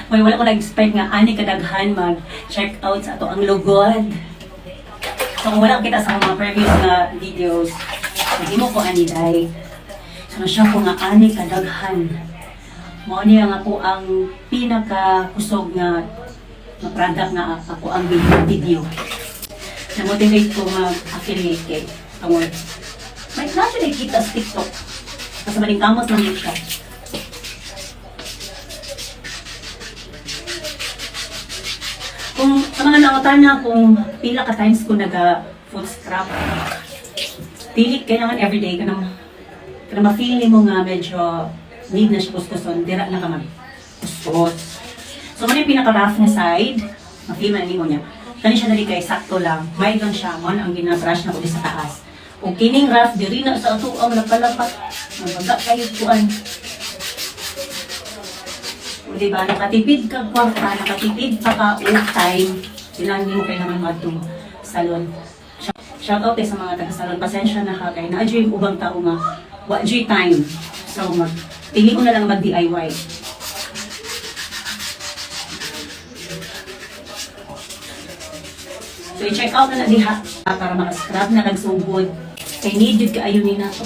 May wala ko na-expect nga ani kadaghan mag-check out sa ato ang lugod. So kung wala kita sa mga previous na videos, hindi mo ko aniday. So siya ko nga ani kadaghan. Mao niya nga po ang pinaka-kusog nga product nga ako ang video. Na-motivate ko mag-affiliate kay tungod. May klase na kita sa TikTok. Kasi maling kamos lang yun siya. Kung sa mga nautan na kung pila ka times ko naga-food scrap, pili kailangan everyday ka na ma-feel mo nga medyo need na siya kuskuson, dira na ka mag-kuskus. So, may pinaka-rough na side, ma-feel man mo niya. Kani siya dali kay sakto lang, may lang siya, man ang ginabrush na ko sa taas. O kining rough, diri na sa ato ang lapalapat, mabaga kayo kuan. O diba, nakatipid ka kwarta, nakatipid pa ka time, ilan mo kayo naman matong salon. Shoutout sa mga taga-salon, pasensya na ka kay na-adyo yung ubang tao nga, wa-adyo time. So, tingin ko na lang mag-DIY. So, i-check out na diha para maka-scrub na nagsugod. Kay need yun kaayo ni na to.